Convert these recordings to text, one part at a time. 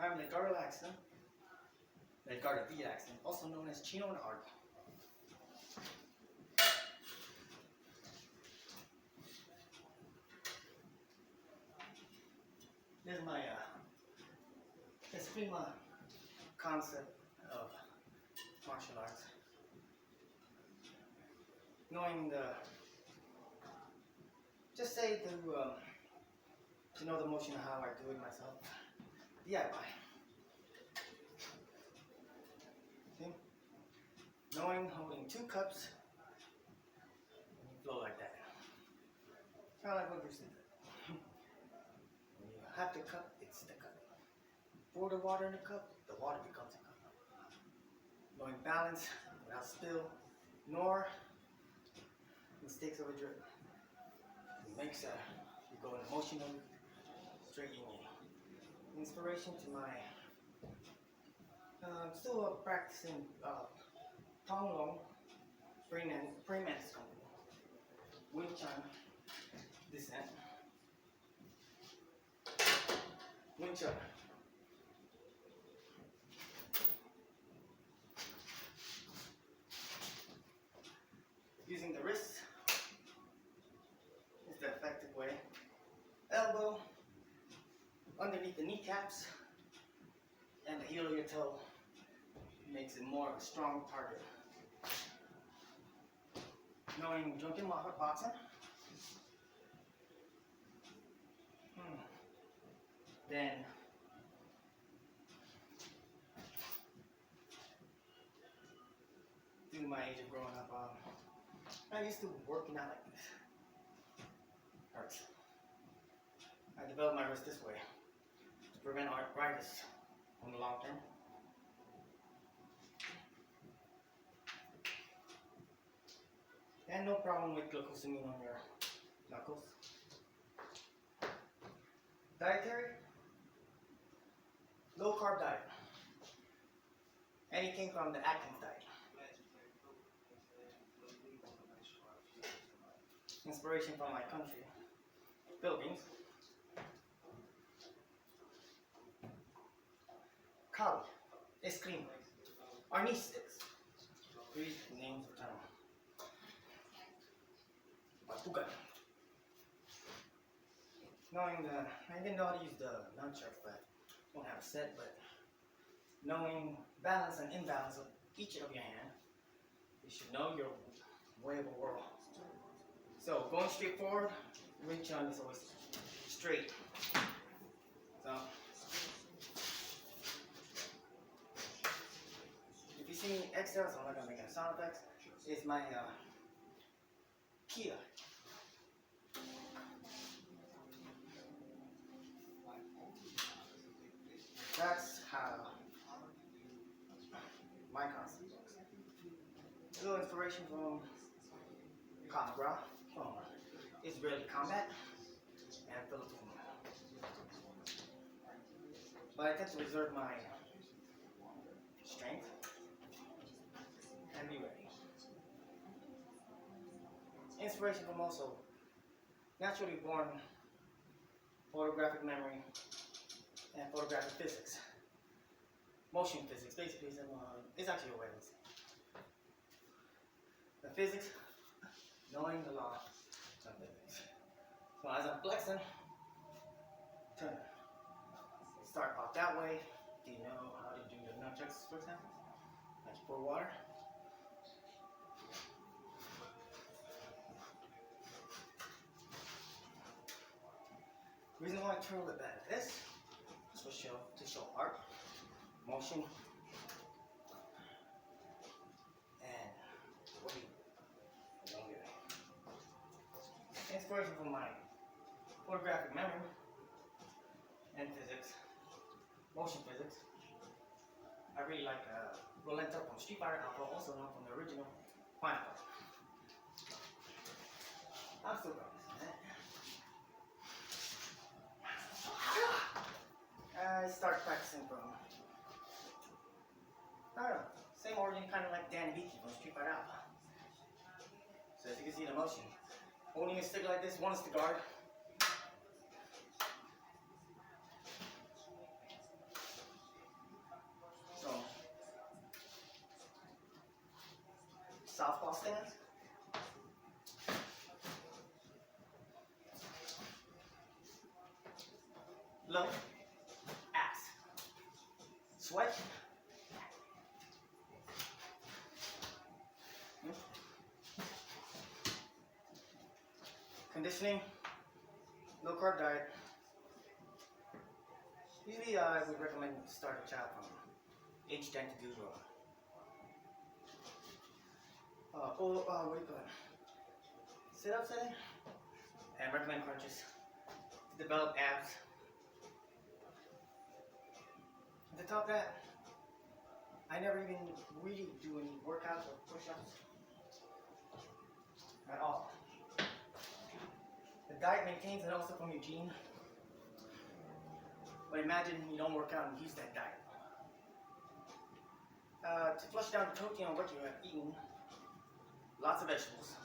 I'm Edgardo Laxton, Edgardo V. Laxton, also known as Chino and Art. This is my Eskrima concept of martial arts. Knowing the, just say to know the motion of how I do it myself. DIY. See? Knowing holding 2 cups, and you flow like that. Kind of like what Bruce did. When you have the cup, it's the cup. Pour the water in the cup, the water becomes a cup. Knowing balance without spill, nor mistakes of a drip. It makes you go in emotional, straight yin yang. Inspiration to my still practicing Tong Long Freeman's Company, Wing Chun Descent, Wing Chun. Using the wrists is the effective way. Elbow underneath the kneecaps and the heel of your toe makes it more of a strong target. Knowing drunken boxing, then due to my age of growing up, I used to working out like this. Hurts. I developed my wrist this way to prevent arthritis on the long term. And no problem with glucosamine on your knuckles. Dietary, low carb diet. Anything from the Atkins diet. Inspiration from my country, Philippines. Kali, Eskrima, Arnis sticks. 3 names of term. Batugan. Knowing I didn't know how to use the nunchucks, but I don't have a set, but knowing balance and imbalance of each of your hand, you should know your way of the world. So going straight forward, Wing Chun is always straight. So if you see me exhale, so I'm not gonna make any sound effects. It's my Kia. That's how my concept looks. A little inspiration from Kamagra, from Israeli Combat, and Philippines. But I tend to reserve my strength and be ready. Inspiration from also naturally born photographic memory and photographic physics. Motion physics, basically, it's actually a way of saying. The physics, knowing the law of physics. So as I'm flexing, turn. Start off that way. Do you know how to do the nunchucks, for example? Like you pour water. The reason why I turn it back like this is to show art, motion, and what do you inspiration from my photographic memory and physics, motion physics. I really like Rolenta from Street Fighter Alpha, also known from the original Final Fight. I'm still practicing that. I start practicing from, I don't know, same origin, kind of like Dan Beaky from Street Fighter Alpha. So as you can see the motion, holding a stick like this, one is to guard. low, ass, sweat. Conditioning, low carb diet. Usually I would recommend start a child from age 10 to do what do you call it? Sit-ups, I think, and recommend crunches to develop abs. At the top of that, I never even really do any workouts or push-ups at all. The diet maintains it also from your gene. But imagine you don't work out and use that diet. To flush down the protein on what you have eaten, lots of vegetables,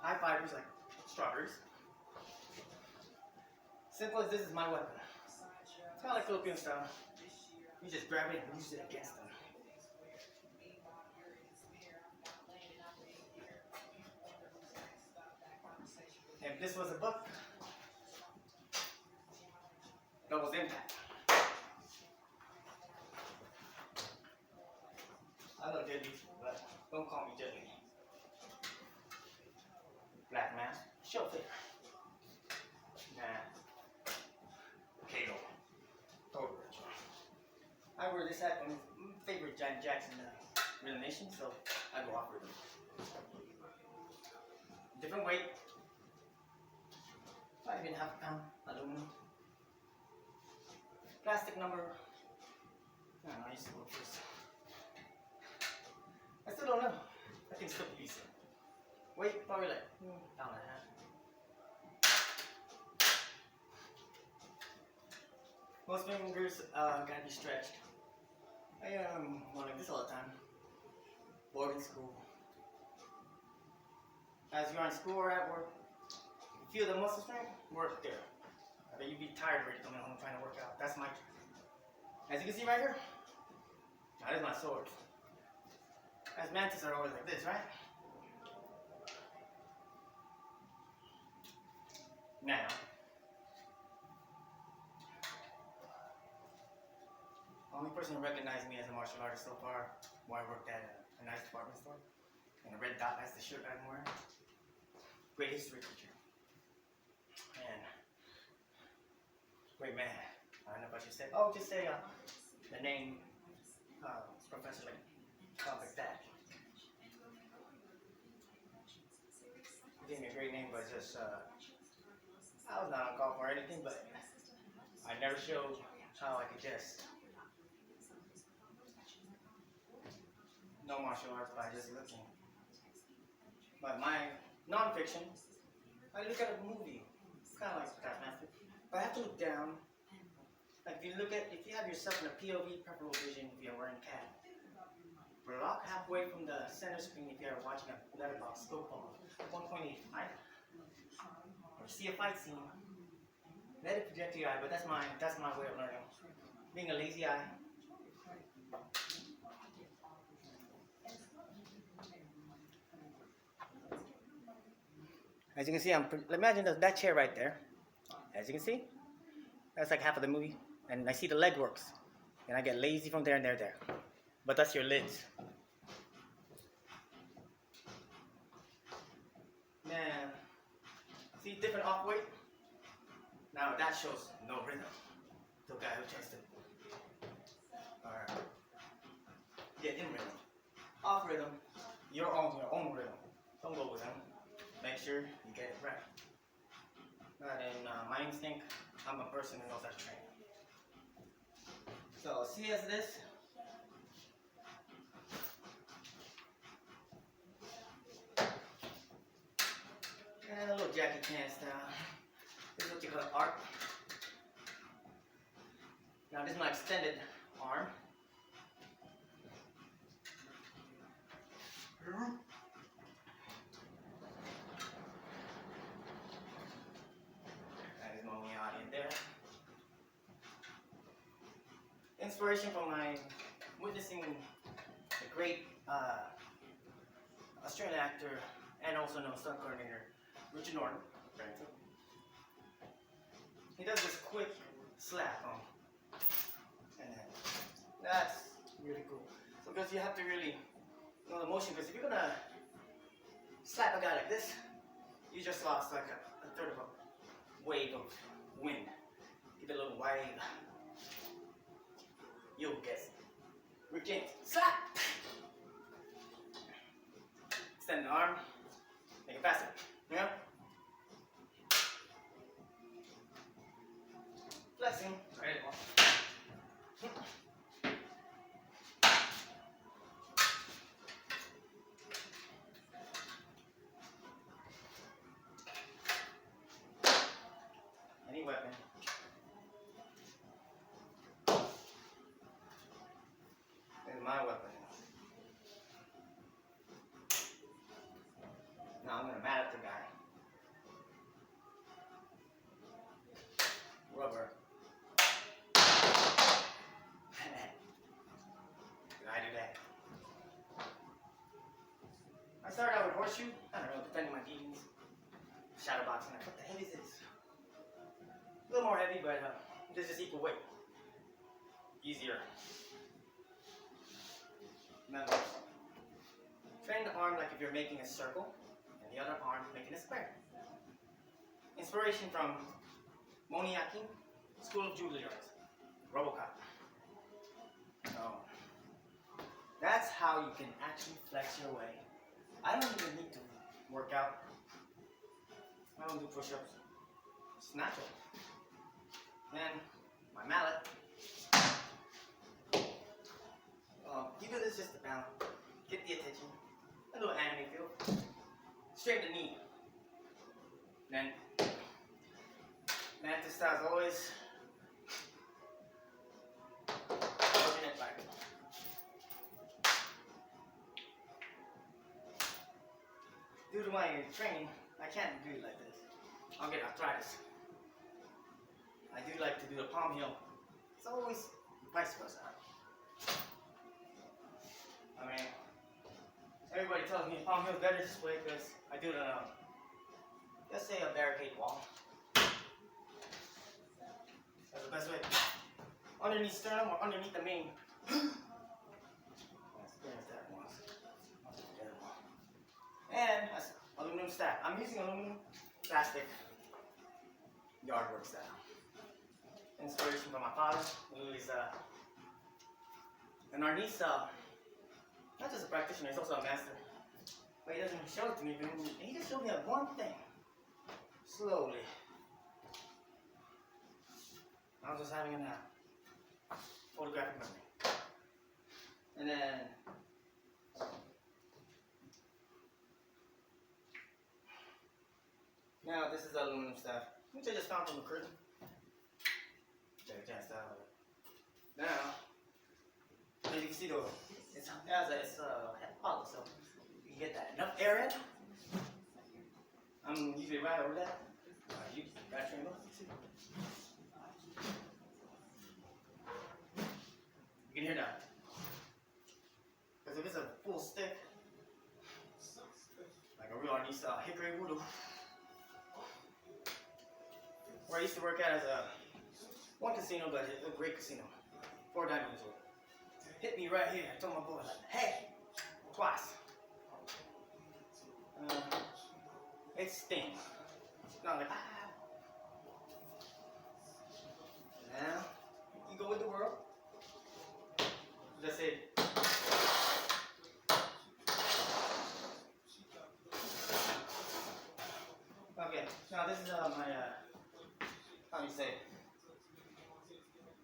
high fibers like strawberries. Simple as this is my weapon. It's kind of like Filipino style. You just grab it and use it against them. If this was a book, doubles impact. I love Deadly, but don't call me Deadly. Black mask, show fit. Nah. Kato. Total retro. I wear this hat on my favorite Janet Jackson Real Nation, so I go off with it. Different weight. Not even half a pound. Aluminum. Plastic number. I don't know, I used to work for this. I still don't know. I think still be decent. Weight, probably like pound and a half. Most fingers gotta be stretched. I want like this all the time. Board in school. As you're in school or at work, you feel the muscle strength, work there. I bet you'd be tired already coming home trying to work out. That's my trick. As you can see right here, that is my sword. As mantis are always like this, right? Now, only person who recognized me as a martial artist so far, where I worked at a nice department store, and a red dot, that's the shirt I'm wearing. Great history teacher. And great man. I don't know if I should say, just say the name, Professor Lane. Like that. He gave me a great name, but just, I was not on call for anything, but I never showed how I could just know martial arts by just looking. But my non-fiction, I look at a movie, kind of like Taskmaster, but I have to look down. Like if you have yourself in a POV, peripheral vision, if you're wearing cat, block halfway from the center screen if you're watching a letterbox scope of 1.85. Or see a fight scene, let it project to your eye, but that's my way of learning. Being a lazy eye. As you can see, imagine that chair right there. As you can see, that's like half of the movie. And I see the leg works. And I get lazy from there and there. But that's your lids. Now, see different off weight? Now that shows no rhythm. The guy who tries to get in rhythm. Off rhythm, your own rhythm. Don't go with them. Make sure you get it right. But in my instinct, I'm a person who knows how to train. So see as this. And a little Jackie Chan style. This is what you call arc. Now this is my extended arm. That is my Miyagi there. Inspiration from my witnessing the great Australian actor and also known stunt coordinator Richard Norton. He does this quick slap on. And then that's really cool. So because you have to really know the motion, because if you're gonna slap a guy like this, you just lost like a third of a wave of wind. Give it a little wave. You'll guess. Rick James, slap! Extend the arm, make it faster. Yeah? Flexing. Right. Any weapon. This is my weapon. Now I'm gonna mad at the guy. Rubber. Did I do that? I started out with horseshoe. I don't know, defending my beatings. Shadow boxing. What the heck is this? A little more heavy, but this is equal weight. Easier. Remember, train the arm like if you're making a circle, and the other arm making a square. Inspiration from Moniaki, School of Jewelry Arts, Robocop. So, that's how you can actually flex your way. I don't even need to work out. I don't do push-ups. It's natural. Then, my mallet. You do this just about, get the attention, a little anime feel. Straighten the knee. Then, mantis style as always. Working it back. Due to my training, I can't do it like this. I'll get arthritis. I do like to do the palm heel. It's always vice versa. I mean, everybody tells me palm heel is better this way because I do it on, let's say, a barricade wall. That's the best way. Underneath sternum or underneath the main. I experienced that once. And that's aluminum stack. I'm using aluminum plastic yard work style. Inspiration from my father, who is an artist, not just a practitioner, he's also a master. But he doesn't show it to me, he just showed me one thing. Slowly. I was just having a photographic memory. And then now this is aluminum stuff, which I just found from the curtain. Check it out. Now, as you can see, though, it's hollow, so you can get that enough air in. I'm usually right over that. You got your nose. You can hear that. Because if it's a full stick, like a real artist, hickory voodoo, where I used to work at as one casino, but it's a great casino. 4 diamonds worth. Hit me right here. I told my boy, like, hey, twice. It stings. Not like, ah. Now, you go with the world. That's it. Okay, now this is my, how do you say?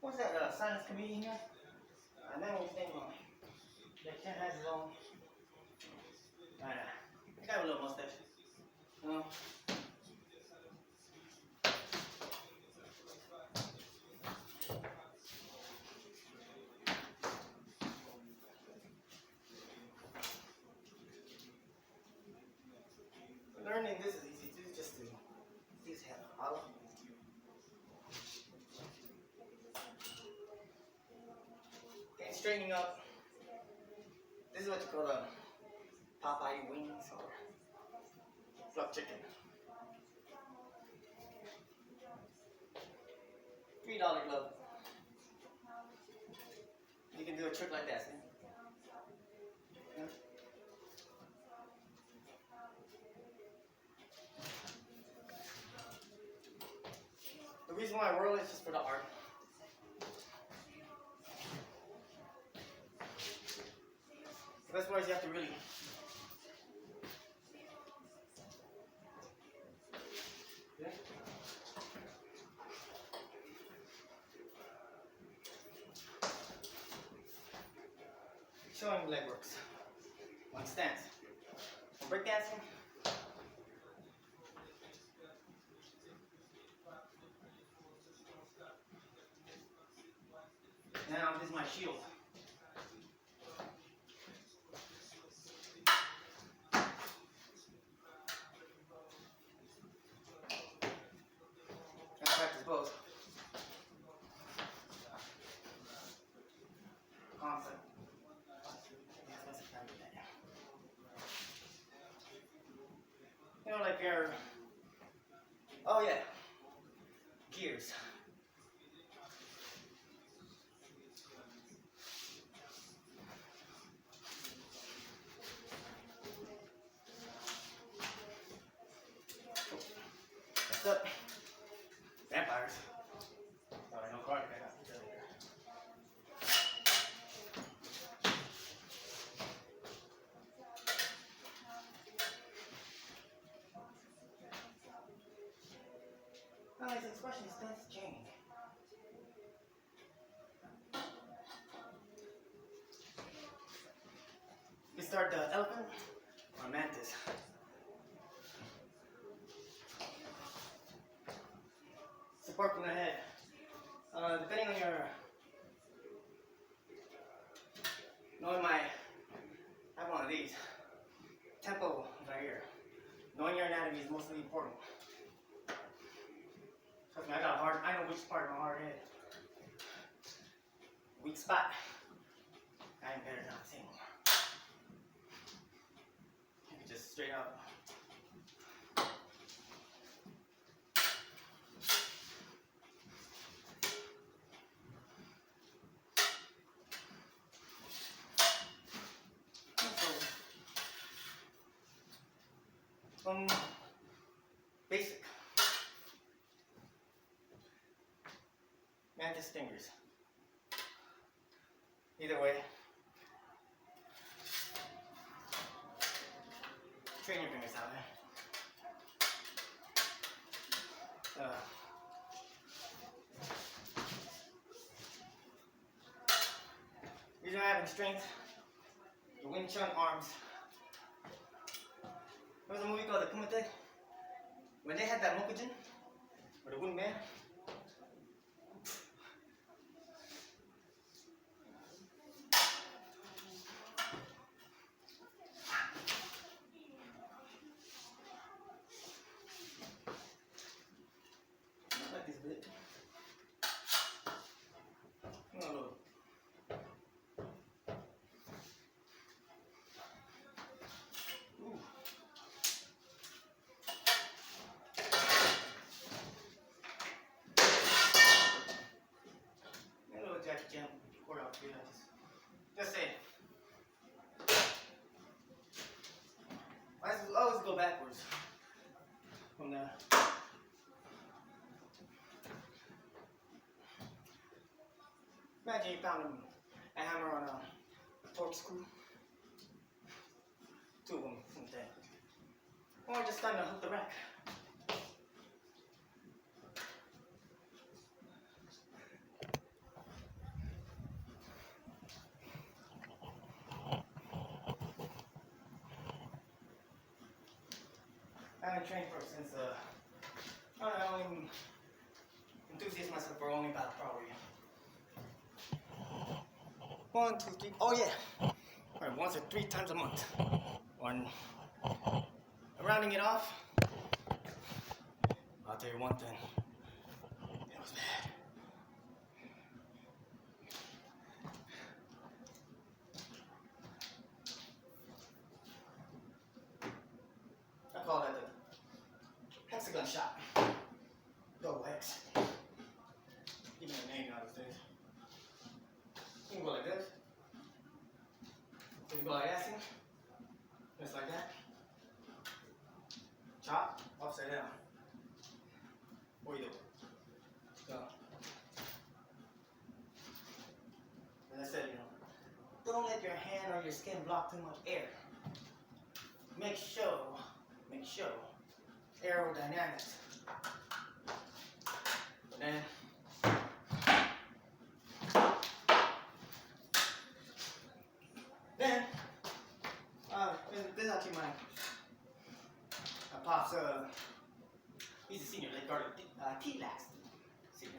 What's that science comedian here? I know his name. That cat has his own. I got a little mustache. Learning this is easy too, just to use hand hollow. Okay, straightening up. This is what you call a Popeye wings or fluff chicken. $3 glove. You can do a trick like that, see? Yeah. The reason why I whirl is just for the art. The best part is you have to really showing leg works. One stance. Breakdancing. Now this is my shield. I practice both. Concept. You know, like your, oh yeah, gears. What's up? Vampires. Oh, I know karate. I got each other. Well, his expression tends to change. You start the elephant or mantis. Support from the head. Depending on your, knowing my, I have one of these. Tempo is right here. Knowing your anatomy is mostly important. Trust me, I got a hard, I know which part of my hard head. Weak spot. I ain't better not say more. Just straight up. Basic. Mantis fingers. Either way. Train your fingers out there. Reason I having strength, the Wing Chun arms. There was a movie called The Kumite. When they had that Mokujin, or the wooden man, I like this bit. No. Ooh. A little Jackie Chan choreography. Just say it. I always go backwards from there. Imagine you found a hammer on a torque screw. Two of them from the tank. Or just kind of hook the rack. I haven't trained for since I only enthusiast myself for only about probably 1, 2, 3. Oh yeah, right, once or 3 times a month. Rounding it off. I'll tell you one thing. It was bad. I call that the hexagon shot. Double hex. You don't let your hand or your skin block too much air. Make sure aerodynamics. Then this is actually my pop's he's a senior lifeguard at T-Lax. Senior.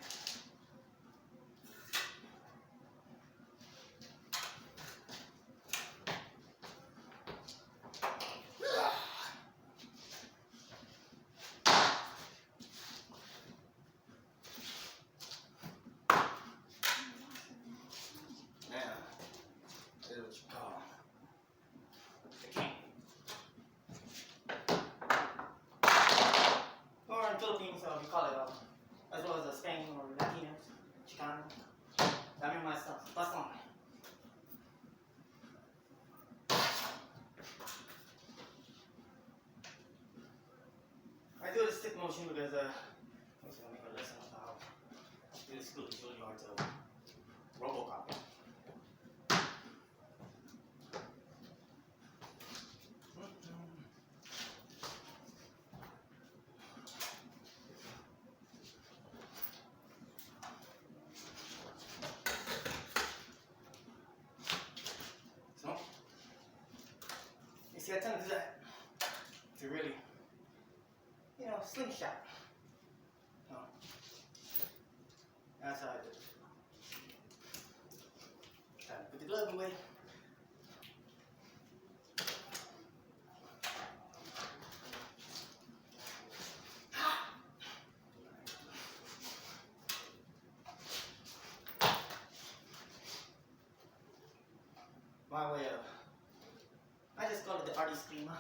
Philippines, we call it, as well as Spain or Latinos, Chicano. I mean my stuff. Bust on. I do the stick motion because I'm just gonna make a lesson of how to do the school. It's really hard to Robocop. See, I tend to do that to really, slingshot. No. That's how I do it. Try to put the glove away. My way of, I just call it the arty screamer.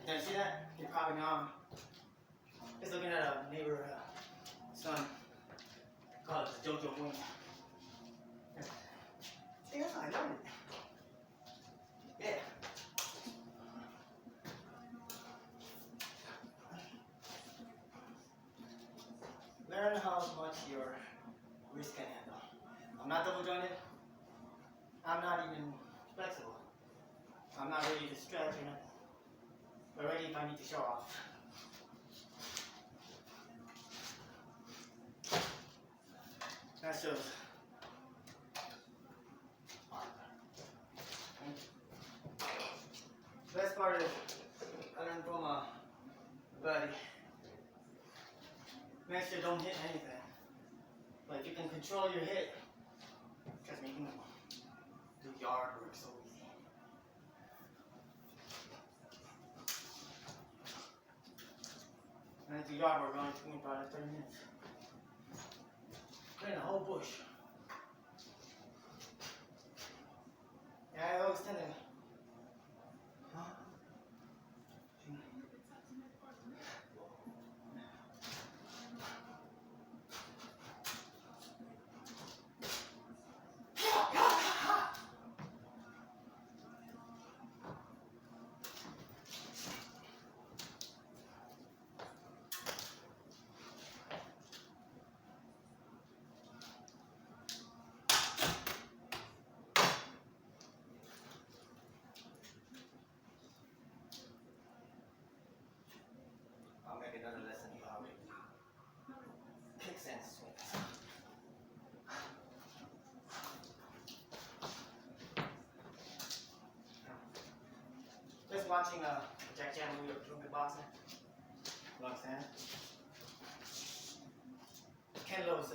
And you see that? You're probably just looking at a neighbor son. Call it the JoJo Wing. See, that's how I learned it. Yeah. Learn how much your wrist can handle. I'm not double jointed. I'm not even flexible. I'm not ready to stretch or nothing. But ready if I need to show off. That shows. Best part is I learned from a buddy. Make sure don't hit anything. But if you can control your hit, trust me, you can do yard work so easy. And I do yard work only took me about 30 minutes. Clean the whole bush. Yeah, I always tend to. I'll make another lesson you how to kick sense swings. Just watching Jack Chan movie of Drunken Boxing. You understand? Ken Lo's,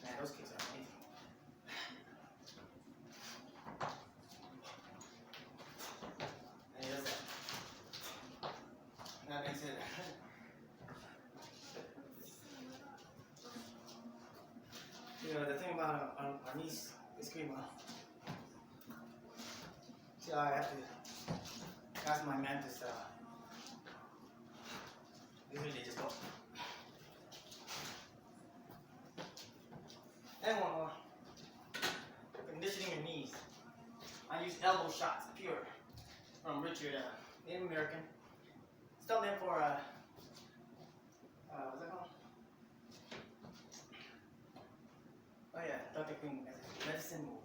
man, those kicks are amazing. And he does that. That makes it. The thing about our niece is screaming. See, I have to ask my mentors. Usually they just go. And one more. Conditioning your knees. I use elbow shots, pure, from Richard, Native American. Still meant for, what's that called? Oh yeah, Dr. King, medicine will